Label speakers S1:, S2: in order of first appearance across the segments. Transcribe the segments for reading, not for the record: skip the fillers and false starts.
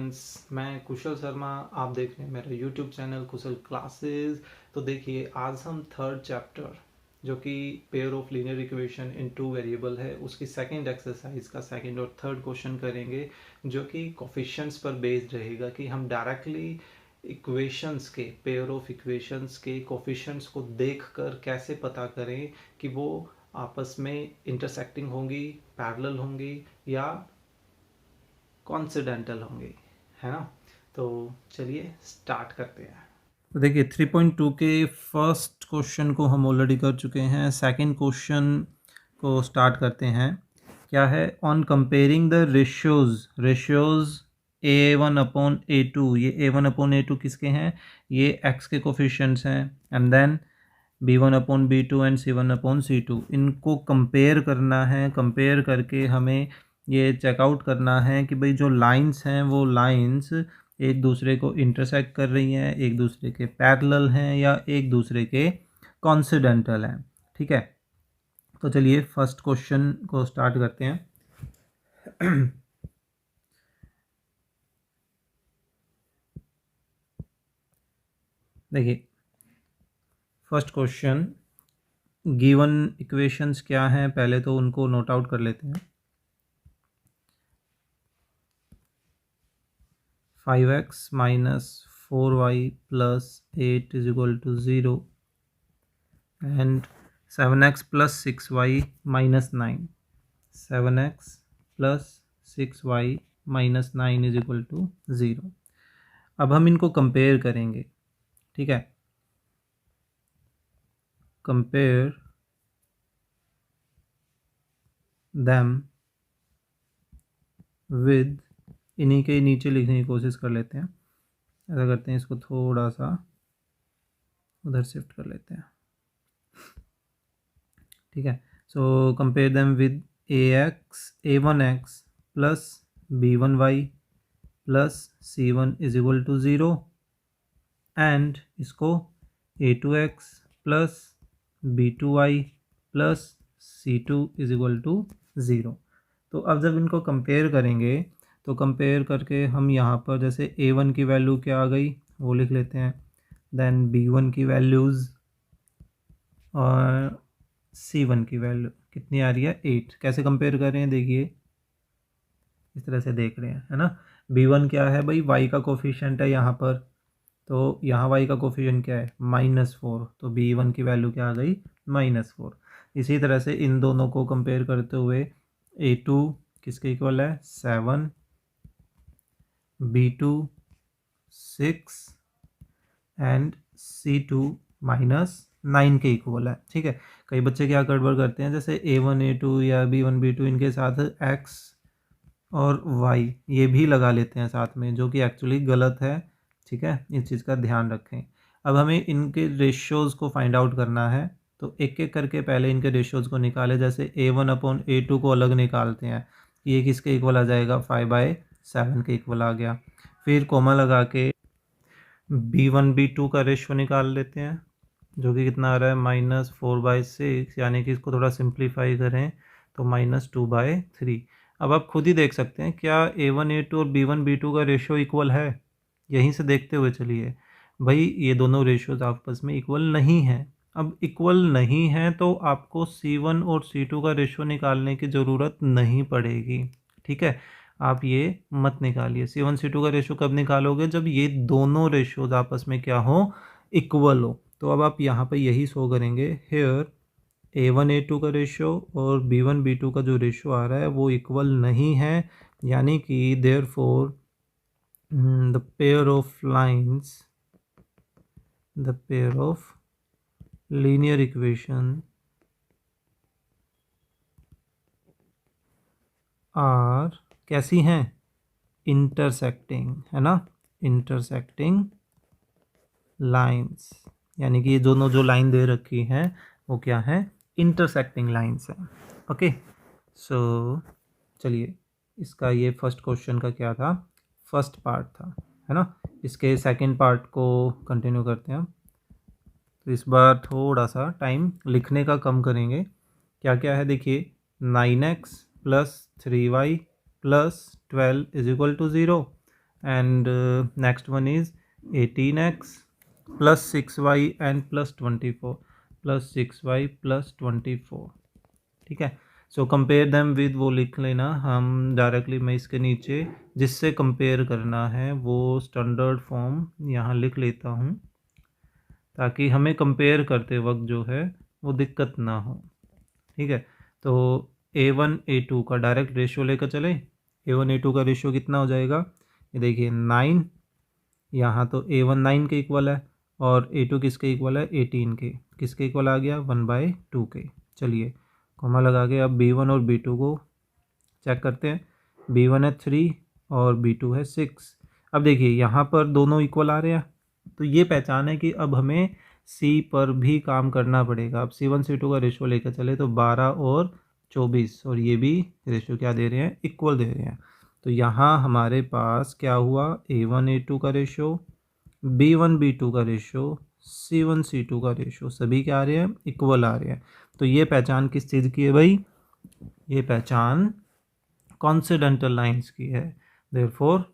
S1: Friends, मैं कुशल शर्मा। आप देख रहे हैं मेरा यूट्यूब चैनल कुशल क्लासेस। तो देखिए, आज हम थर्ड चैप्टर जो कि pair of linear equation in two variable है, उसकी सेकंड एक्सरसाइज का सेकंड और थर्ड क्वेश्चन करेंगे, जो कि कोफिशिएंट्स पर बेस्ड रहेगा कि हम डायरेक्टली इक्वेशंस के, पेयर ऑफ इक्वेशंस के कोफिशिएंट्स को देखकर कैसे पता करें कि वो आपस में इंटरसेक्टिंग होंगी, पैरेलल होंगी या कॉन्सिडेंटल होंगे, है ना। तो चलिए स्टार्ट करते हैं। तो देखिए 3.2 के फर्स्ट क्वेश्चन को हम ऑलरेडी कर चुके हैं। सेकंड क्वेश्चन को स्टार्ट करते हैं। क्या है? On comparing the ratios A1/A2, ये A1/A2 किसके हैं? ये x के कोफिशिएंट्स हैं। And then B1/B2 and C1/C2, इनको कंपेयर करना है। कंपेयर करके हमें ये चेकआउट करना है कि भाई जो लाइंस हैं वो लाइंस एक दूसरे को इंटरसेक्ट कर रही हैं, एक दूसरे के पैरेलल हैं या एक दूसरे के कॉन्सिडेंटल हैं। ठीक है, तो चलिए फर्स्ट क्वेश्चन को स्टार्ट करते हैं। देखिए फर्स्ट क्वेश्चन, गिवन इक्वेशंस क्या हैं पहले तो उनको नोट आउट कर लेते हैं। 5x minus 4y plus 8 is equal to 0 and 7x plus 6y minus 9. 7x plus 6y minus 9 is equal to 0. अब हम इनको कंपेयर करेंगे। ठीक है, कंपेयर them with, इन्हीं के नीचे लिखने की कोशिश कर लेते हैं। ऐसा करते हैं, इसको थोड़ा सा उधर शिफ्ट कर लेते हैं। ठीक है, so compare them with a1x plus b1y plus c1 is equal to 0 and इसको a2x plus b2y plus c2 is equal to 0। तो अब जब इनको कंपेयर करेंगे तो कंपेयर करके हम यहाँ पर जैसे a1 की वैल्यू क्या आ गई वो लिख लेते हैं, देन b1 की वैल्यूज़ और c1 की वैल्यू कितनी आ रही है 8। कैसे कंपेयर कर रहे हैं देखिए, इस तरह से देख रहे हैं, है ना। b1 क्या है भाई, y का कोफिशिएंट है यहाँ पर, तो यहाँ y का कोफिशिएंट क्या है -4, तो b1 की वैल्यू क्या आ गई -4। इसी तरह से इन दोनों को कंपेयर करते हुए a2 किसके इक्वल है 7, b2 6 एंड c2 -9 के इक्वल है। ठीक है, कई बच्चे क्या गड़बड़ करते हैं, जैसे a1 a2 या b1 b2 इनके साथ x और y ये भी लगा लेते हैं साथ में, जो कि एक्चुअली गलत है। ठीक है, इस चीज़ का ध्यान रखें। अब हमें इनके रेशियोज़ को फाइंड आउट करना है, तो एक एक करके पहले इनके रेशियोज़ को निकाले। जैसे a1/a2 को अलग निकालते हैं, ये किसके इक्वल आ जाएगा 5/7 के इक्वल आ गया। फिर कोमा लगा के b1 b2 का रेशियो निकाल लेते हैं, जो कि कितना आ रहा है -4/6, यानी कि इसको थोड़ा सिंप्लीफाई करें तो -2/3। अब आप खुद ही देख सकते हैं क्या a1 a2 और b1 b2 का रेशियो इक्वल है। यहीं से देखते हुए चलिए भाई, ये दोनों रेशियोज आपस में इक्वल नहीं हैं। अब इक्वल नहीं है तो आपको c1 और c2 का रेशियो निकालने की ज़रूरत नहीं पड़ेगी। ठीक है, आप ये मत निकालिए। c1 c2 का रेशियो कब निकालोगे, जब ये दोनों रेशियोज आपस में क्या हो, इक्वल हो। तो अब आप यहाँ पे यही शो करेंगे, हेयर a1 a2 का रेशियो और b1 b2 का जो रेशियो आ रहा है वो इक्वल नहीं है, यानी कि therefore the pair of lines, the pair of linear equation are कैसी हैं, इंटरसेक्टिंग, है ना, इंटरसेक्टिंग लाइंस। यानी कि ये दोनों जो लाइन दे रखी हैं वो क्या है, इंटरसेक्टिंग लाइंस हैं। ओके, सो चलिए इसका ये फर्स्ट क्वेश्चन का क्या था, फर्स्ट पार्ट था, है ना। इसके सेकंड पार्ट को कंटिन्यू करते हैं। तो इस बार थोड़ा सा टाइम लिखने का कम करेंगे। क्या क्या है देखिए, 9x plus 3y plus 12 is equal to 0 and next one is 18x plus 6y and plus 24 plus 6y plus 24। ठीक है, सो कंपेयर देम विद, वो लिख लेना हम डायरेक्टली, मैं इसके नीचे जिससे कंपेयर करना है वो स्टैंडर्ड फॉर्म यहाँ लिख लेता हूँ ताकि हमें कंपेयर करते वक्त जो है वो दिक्कत ना हो। ठीक है, तो A1 A2 का डायरेक्ट रेशियो लेकर चले। A1 A2 का रेशियो कितना हो जाएगा, ये देखिए 9, यहाँ तो A1 9 के इक्वल है और A2 किसके इक्वल है, 18 के। किसके इक्वल आ गया, 1/2 के। चलिए कॉमा लगा के अब B1 और B2 को चेक करते हैं। B1 है 3 और B2 है 6। अब देखिए यहाँ पर दोनों इक्वल आ रहे हैं, तो ये पहचान है कि अब हमें C पर भी काम करना पड़ेगा। अब C1 C2 का रेशियो लेकर चले तो 12 और 24, और ये भी रेशियो क्या दे रहे हैं, इक्वल दे रहे हैं। तो यहाँ हमारे पास क्या हुआ, A1 A2 का रेशियो, B1 B2 का रेशियो, C1 C2 का रेशियो, सभी क्या आ रहे हैं, इक्वल आ रहे हैं। तो ये पहचान किस चीज़ की है भाई, ये पहचान कॉन्सिडेंटल लाइंस की है। Therefore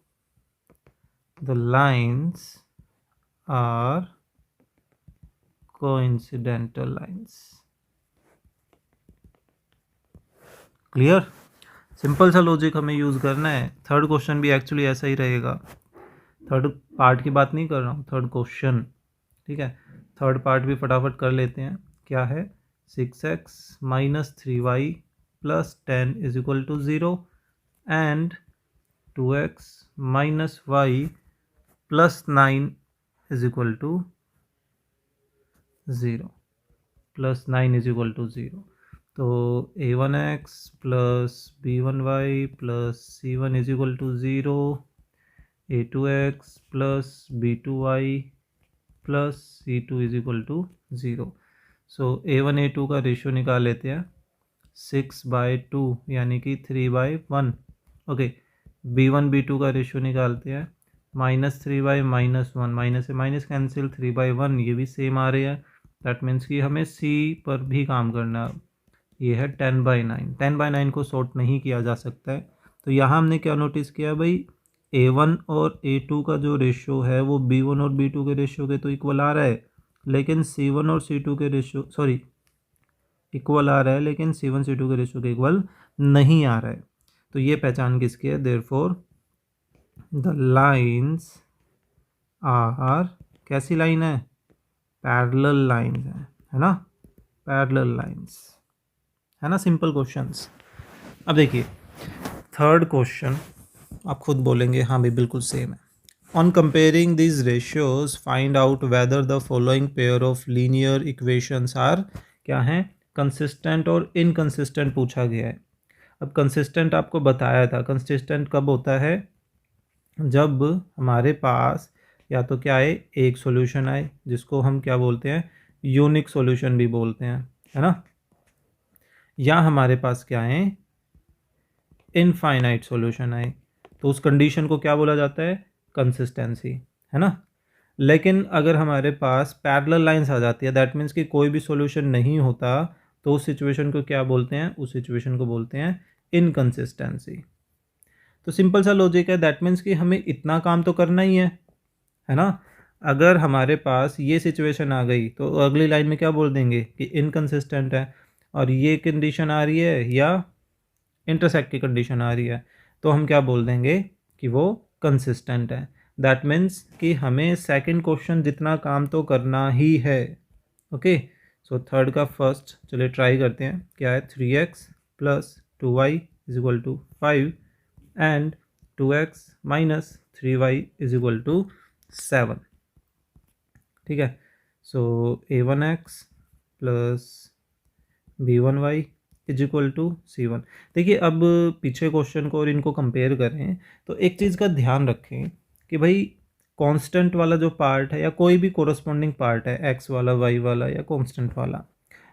S1: the lines are coincidental lines. Clear, simple सा लॉजिक हमें यूज़ करना है। थर्ड क्वेश्चन भी एक्चुअली ऐसा ही रहेगा। थर्ड पार्ट की बात नहीं कर रहा हूँ, थर्ड क्वेश्चन। ठीक है, थर्ड पार्ट भी फटाफट कर लेते हैं। क्या है, 6x minus 3y plus 10 is equal to 0 and 2x minus y plus 9 is equal to 0, plus 9 is equal to 0। तो a1x plus b1y plus c1 is equal to 0, a2x plus b2y plus c2 is equal to 0। So a1 a2 का ratio निकाल लेते हैं, 6/2 यानी कि 3/1। Okay, b1 b2 का ratio निकालते हैं, -3/-1, माइनस से माइनस कैंसिल, 3/1 ये भी सेम आ रहे हैं। दैट मीन्स कि हमें c पर भी काम करना। ये है 10/9, 10/9 को सॉर्ट नहीं किया जा सकता है। तो यहाँ हमने क्या नोटिस किया भाई, A1 और A2 का जो रेशियो है वो B1 और B2 के रेशियो के तो इक्वल आ रहा है, लेकिन C1 और C2 के रेशियो, सॉरी, इक्वल आ रहा है लेकिन C1 C2 के रेशियो के इक्वल नहीं आ रहा है। तो ये पहचान किसकी है, देयरफॉर द लाइंस आर, कैसी लाइन है, पैरेलल लाइंस है ना, पैरेलल लाइंस है ना। Simple questions. अब देखिए थर्ड क्वेश्चन, आप खुद बोलेंगे हाँ भाई बिल्कुल सेम है। On comparing these ratios find out whether the following pair of linear equations are, क्या हैं, कंसिस्टेंट और इनकंसिस्टेंट पूछा गया है। अब कंसिस्टेंट आपको बताया था, कंसिस्टेंट कब होता है, जब हमारे पास या तो क्या है, एक सॉल्यूशन आए जिसको हम क्या बोलते हैं, यूनिक सॉल्यूशन भी बोलते हैं, है ना, या हमारे पास क्या है, इनफाइनाइट सॉल्यूशन आए, तो उस कंडीशन को क्या बोला जाता है, कंसिस्टेंसी, है ना। लेकिन अगर हमारे पास पैरेलल लाइंस आ जाती है, दैट मीन्स कि कोई भी सॉल्यूशन नहीं होता, तो उस सिचुएशन को क्या बोलते हैं, उस सिचुएशन को बोलते हैं इनकंसिस्टेंसी। तो सिंपल सा लॉजिक है, दैट मीन्स कि हमें इतना काम तो करना ही है ना। अगर हमारे पास ये सिचुएशन आ गई तो अगली लाइन में क्या बोल देंगे कि इनकंसिस्टेंट है, और ये कंडीशन आ रही है या इंटरसेक्ट की कंडीशन आ रही है तो हम क्या बोल देंगे कि वो कंसिस्टेंट है। दैट मीन्स कि हमें सेकंड क्वेश्चन जितना काम तो करना ही है। ओके, सो थर्ड का फर्स्ट चलिए ट्राई करते हैं। क्या है, 3x plus 2y is equal to 5 and 2x minus 3y is equal to 7। ठीक है, so a1x plus b1y is equal to C1। देखिए अब पीछे क्वेश्चन को और इनको कंपेयर करें तो एक चीज़ का ध्यान रखें कि भाई कांस्टेंट वाला जो पार्ट है या कोई भी कोरस्पॉन्डिंग पार्ट है, x वाला, y वाला या कांस्टेंट वाला,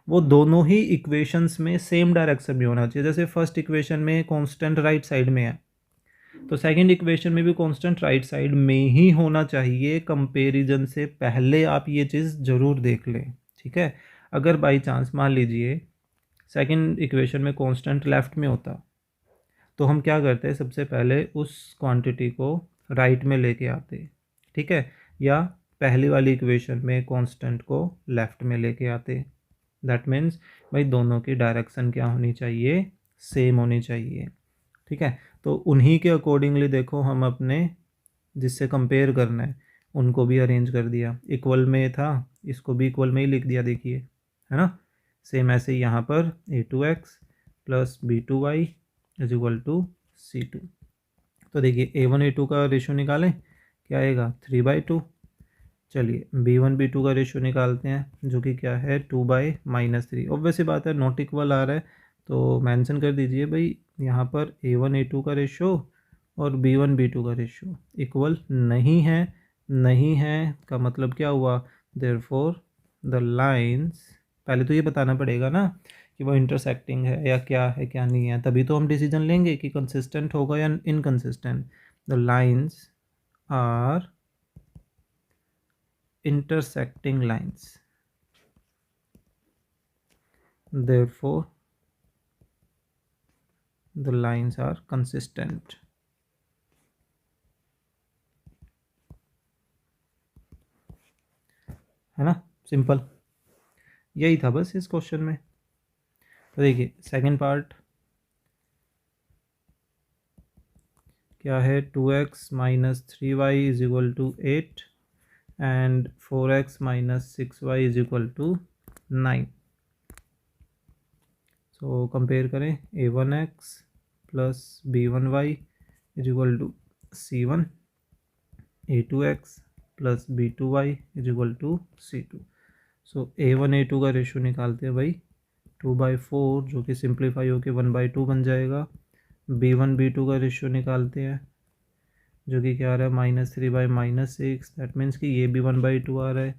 S1: वो दोनों ही इक्वेशंस में सेम डायरेक्शन में होना चाहिए। जैसे फर्स्ट इक्वेशन में कांस्टेंट राइट साइड में है तो सेकंड इक्वेशन में भी कांस्टेंट राइट साइड में ही होना चाहिए। कंपैरिजन से पहले आप ये चीज़ ज़रूर देख लें, ठीक है। अगर बाई चांस मान लीजिए सेकंड इक्वेशन में कांस्टेंट लेफ्ट में होता तो हम क्या करते हैं, सबसे पहले उस क्वांटिटी को राइट में लेके आते, ठीक है, या पहली वाली इक्वेशन में कांस्टेंट को लेफ्ट में लेके आते। दैट मीन्स भाई दोनों की डायरेक्शन क्या होनी चाहिए, सेम होनी चाहिए, ठीक है। तो उन्हीं के अकॉर्डिंगली देखो हम अपने जिससे कंपेयर करना है उनको भी अरेंज कर दिया। इक्वल में था, इसको भी इक्वल में ही लिख दिया, देखिए, है ना। सेम ऐसे ही यहाँ पर a2x plus b2y is equal to c2। तो देखिए a1 a2 का रेशो निकालें, क्या आएगा 3/2। चलिए b1 b2 का रेशो निकालते हैं जो कि क्या है 2/-3। ऑब्वियसली बात है नॉट इक्वल आ रहा है तो मेंशन कर दीजिए भाई यहाँ पर a1 a2 का रेशो और b1 b2 का रेशो इक्वल नहीं है। नहीं है का मतलब क्या हुआ, देयरफॉर द लाइंस, पहले तो ये बताना पड़ेगा ना कि वो इंटरसेक्टिंग है या क्या है क्या नहीं है, तभी तो हम डिसीजन लेंगे कि कंसिस्टेंट होगा या inconsistent. The lines are intersecting lines, therefore the lines are consistent। है ना, सिंपल यही था बस इस क्वेश्चन में। तो देखिए सेकंड पार्ट क्या है, 2x minus 3y is equal to 8 and 4x minus 6y is equal to 9। So compare करें, a1x plus b1y is equal to c1, a2x plus b2y is equal to c2। So a1 a2 का ratio निकालते हैं भाई 2/4 जो कि simplify होकर 1/2 बन जाएगा। b1 b2 का रेशो निकालते हैं जो कि क्या आ रहा है -3/-6, दैट मीन्स कि ये भी 1/2 आ रहा है।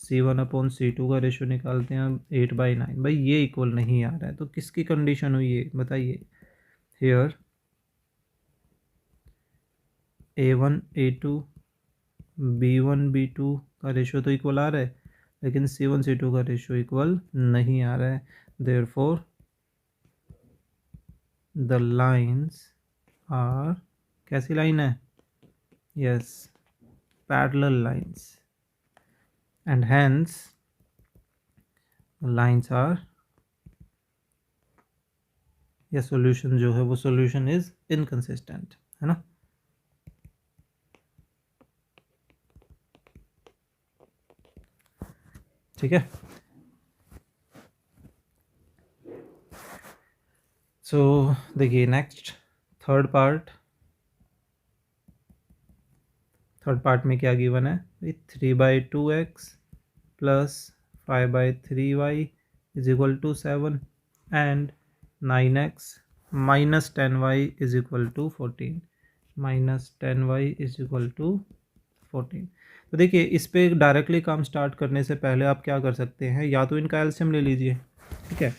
S1: c1/c2 का रेशो निकालते हैं हम 8/9। भाई ये इक्वल नहीं आ रहा है तो किसकी कंडीशन हुई है बताइए। Here a1 a2 b1 b2 का रेशो तो इक्वल आ रहा है लेकिन c1 c2 का रेशो इक्वल नहीं आ रहा है। देयरफॉर द लाइंस आर, कैसी लाइन है, yes, parallel lines, and hence lines are, या सॉल्यूशन जो है वो सॉल्यूशन इज इनकंसिस्टेंट, है ना। ठीक है, सो देखिए नेक्स्ट थर्ड पार्ट में क्या गिवन है, 3/2x plus 5/3y is equal to 7 and 9x minus 10y is equal to 14, -10y is equal to 14। तो देखिए इस पे डायरेक्टली काम स्टार्ट करने से पहले आप क्या कर सकते हैं, या तो इनका एलसीएम ले लीजिए, ठीक है।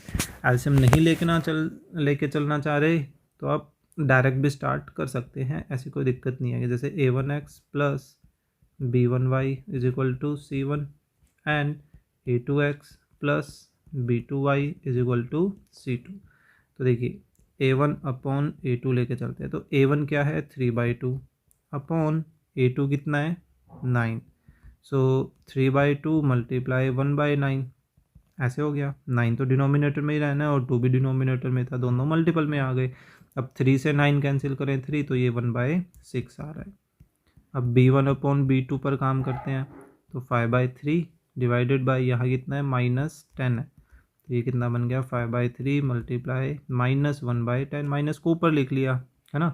S1: एलसीएम नहीं लेके चलना चाह रहे तो आप डायरेक्ट भी स्टार्ट कर सकते हैं, ऐसी कोई दिक्कत नहीं है। जैसे a1x plus b1y is equal to c1 and a2x plus b2y is equal to c2। तो देखिए a1/a2 लेके चलते हैं तो a1 क्या है 3/2 अपॉन a2 कितना है 9। सो 3/2 मल्टीप्लाई 1/9, ऐसे हो गया। 9 तो डिनोमिनेटर में ही रहना है और 2 भी डिनोमिनेटर में था, दोनों मल्टीपल में आ गए। अब 3 से 9 कैंसिल करें 3 तो ये 1/6 आ रहा है। अब b1/b2 पर काम करते हैं तो 5/3 डिवाइडेड बाई यहाँ कितना है -10 है तो ये कितना बन गया 5/3 मल्टीप्लाई -1/10, माइनस को ऊपर लिख लिया, है ना।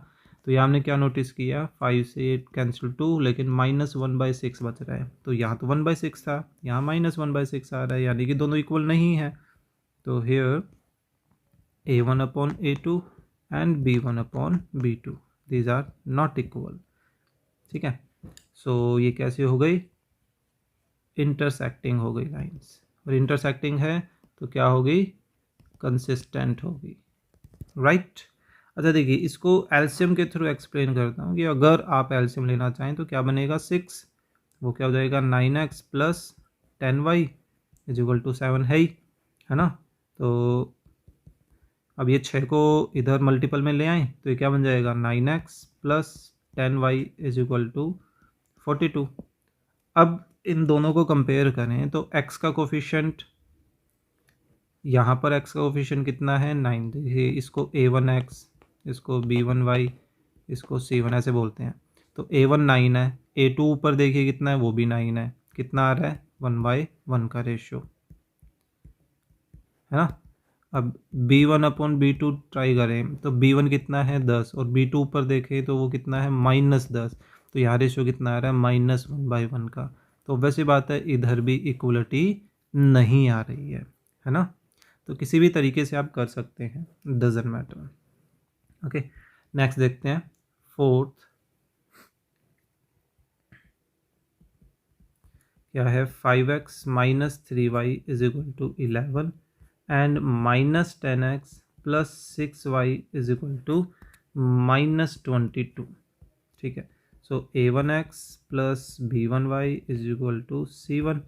S1: तो यहाँ हमने क्या नोटिस किया, 5 से 8 कैंसिल 2 लेकिन -1/6 बच रहा है। तो यहाँ तो 1/6 था, यहाँ -1/6 आ रहा है, यानी कि दोनों इक्वल नहीं है। तो here a1/a2 and b1/b2 these are not equal, ठीक है। सो ये कैसे हो गई, इंटरसेक्टिंग हो गई लाइंस, और इंटरसेक्टिंग है तो क्या होगी, कंसिस्टेंट होगी, राइट। अच्छा देखिए इसको एलसीएम के थ्रू एक्सप्लेन करता हूँ कि अगर आप एलसीएम लेना चाहें तो क्या बनेगा 6, वो क्या हो जाएगा 9x plus 10y is equal to 7 है ना। तो अब ये 6 को इधर मल्टीपल में ले आए तो ये क्या बन जाएगा 9x plus 10y is equal to 42। अब इन दोनों को कंपेयर करें तो x का कोफिशिएंट, यहाँ पर x का कोफिशिएंट कितना है 9। देखिए इसको a1x, इसको b1y, इसको c1 ऐसे बोलते हैं। तो a1 9 है, a2 ऊपर देखिए कितना है, वो भी 9 है। कितना आ रहा है 1/1 का रेशियो, है ना। अब b1 अपॉन b2 ट्राई करें तो b1 कितना है 10 और b2 ऊपर देखें तो वो कितना है -10। तो यहाँ रेशियो कितना आ रहा है -1/1 का। तो वैसी बात है इधर भी इक्वलिटी नहीं आ रही है ना। तो किसी भी तरीके से आप कर सकते हैं, डजंट मैटर। ओके, नेक्स्ट देखते हैं फोर्थ। क्या है 5x minus 3y is equal to 11 and minus 10x plus 6y is equal to -22। ठीक है, so a1x plus b1y is equal to c1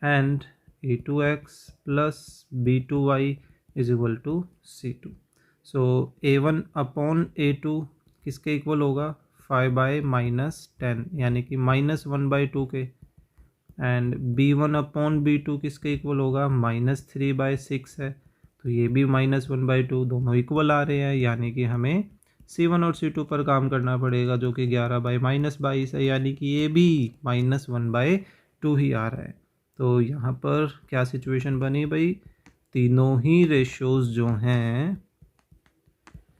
S1: and a2x plus b2y is equal to c2। So a1 upon a2 किसके equal होगा 5/-10 यानी कि -1/2 के। And b1 upon b2 किसके equal होगा -3/6 है। तो ये भी -1/2, दोनों इक्वल आ रहे हैं, यानी कि हमें c1 और c2 पर काम करना पड़ेगा, जो कि 11/-22 है, यानी कि ये भी -1/2 ही आ रहा है। तो यहाँ पर क्या सिचुएशन बनी भाई, तीनों ही रेशियोज जो हैं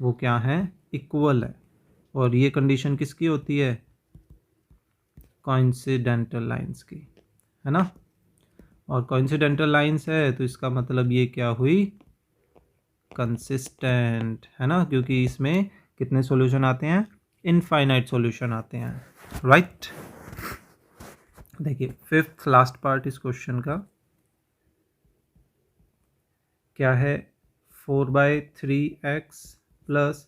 S1: वो क्या हैं, इक्वल है। और ये कंडीशन किसकी होती है, कोइंसिडेंटल लाइंस की, है ना। और कोइंसिडेंटल लाइंस है तो इसका मतलब ये क्या हुई, कंसिस्टेंट, है ना, क्योंकि इसमें कितने सॉल्यूशन आते हैं, इनफाइनाइट सॉल्यूशन आते हैं, राइट। देखिए फिफ्थ लास्ट पार्ट इस क्वेश्चन का क्या है, 4/3x plus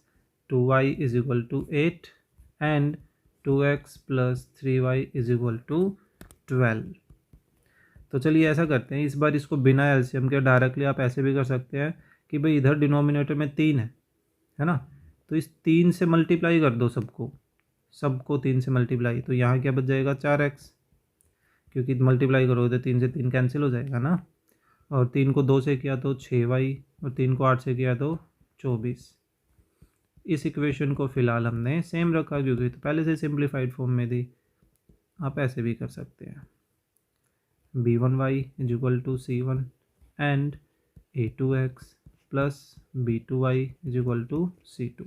S1: 2y is equal to 8 and 2x plus 3y is equal to 12। तो चलिए ऐसा करते हैं, इस बार इसको बिना एलसीएम के डायरेक्टली आप ऐसे भी कर सकते हैं कि भाई इधर डिनोमिनेटर में 3 है ना, तो इस 3 से मल्टीप्लाई कर दो सबको 3 से मल्टीप्लाई। तो यहाँ क्या बच जाएगा 4x, क्योंकि मल्टीप्लाई करोगे तो 3 से 3 कैंसिल हो जाएगा ना। और 3 को 2 से किया तो 6y, और 3 को 8 से किया तो 24। इस इक्वेशन को फिलहाल हमने सेम रखा क्योंकि तो पहले से सिंप्लीफाइड फॉर्म में थी। आप ऐसे भी कर सकते हैं, b1y is equal to c1 and a2x plus b2y is equal to c2।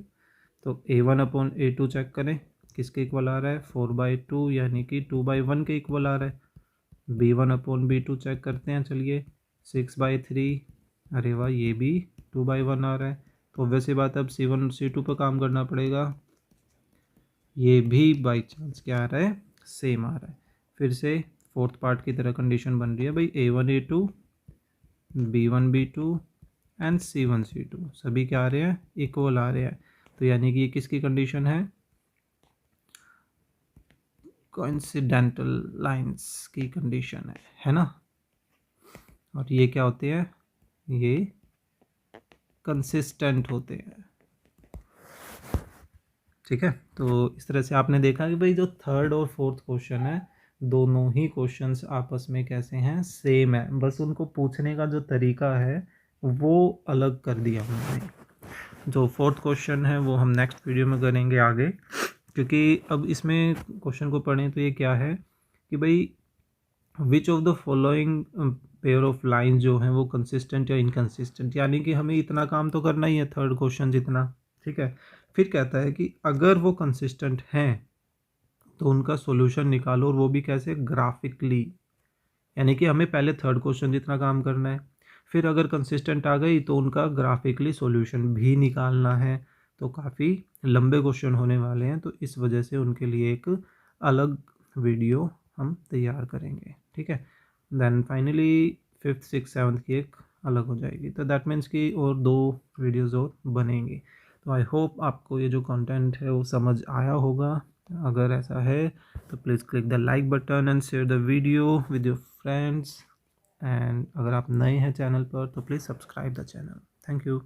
S1: तो a1 अपॉन a2 चेक करें किसके इक्वल आ रहा है 4/2, यानी कि 2/1 के इक्वल आ रहा है। b1 अपॉन b2 चेक करते हैं, चलिए 6/3, अरे वाह ये भी 2/1 आ रहा है। तो वैसे बात अब c1 और c2 पर काम करना पड़ेगा, ये भी बाई चांस क्या आ रहा है, सेम आ रहा है। फिर से फोर्थ पार्ट की तरह कंडीशन बन रही है भाई, a1 a2 b1 b2 and c1 c2 सभी क्या आ रहे हैं, इक्वल आ रहे हैं। तो यानी कि ये किसकी कंडीशन है, कोइंसिडेंटल लाइंस की कंडीशन है ना। और ये क्या होते हैं, ये कंसिस्टेंट होते हैं, ठीक है। तो इस तरह से आपने देखा कि भाई जो थर्ड और फोर्थ क्वेश्चन है, दोनों ही क्वेश्चंस आपस में कैसे हैं, सेम है, बस उनको पूछने का जो तरीका है वो अलग कर दिया हमने। जो फोर्थ क्वेश्चन है वो हम नेक्स्ट वीडियो में करेंगे आगे, क्योंकि अब इसमें क्वेश्चन को पढ़ें तो ये क्या है कि भाई which of the following pair of line जो हैं वो कंसिस्टेंट या इनकंसिस्टेंट, यानी कि हमें इतना काम तो करना ही है थर्ड क्वेश्चन जितना, ठीक है। फिर कहता है कि अगर वो कंसिस्टेंट हैं तो उनका सॉल्यूशन निकालो, और वो भी कैसे, ग्राफिकली, यानी कि हमें पहले थर्ड क्वेश्चन जितना काम करना है, फिर अगर कंसिस्टेंट आ गई तो उनका ग्राफिकली सॉल्यूशन भी निकालना है। तो काफ़ी लंबे क्वेश्चन होने वाले हैं, तो इस वजह से उनके लिए एक अलग वीडियो हम तैयार करेंगे, ठीक है। Then finally fifth six seventh की एक अलग हो जाएगी, तो दैट मीन्स कि और 2 वीडियोज़ और बनेंगी। तो आई होप आपको ये जो कंटेंट है वो समझ आया होगा। अगर ऐसा है तो please click the like button and share the video with your friends, and अगर आप नए हैं चैनल पर तो please subscribe the channel. Thank you.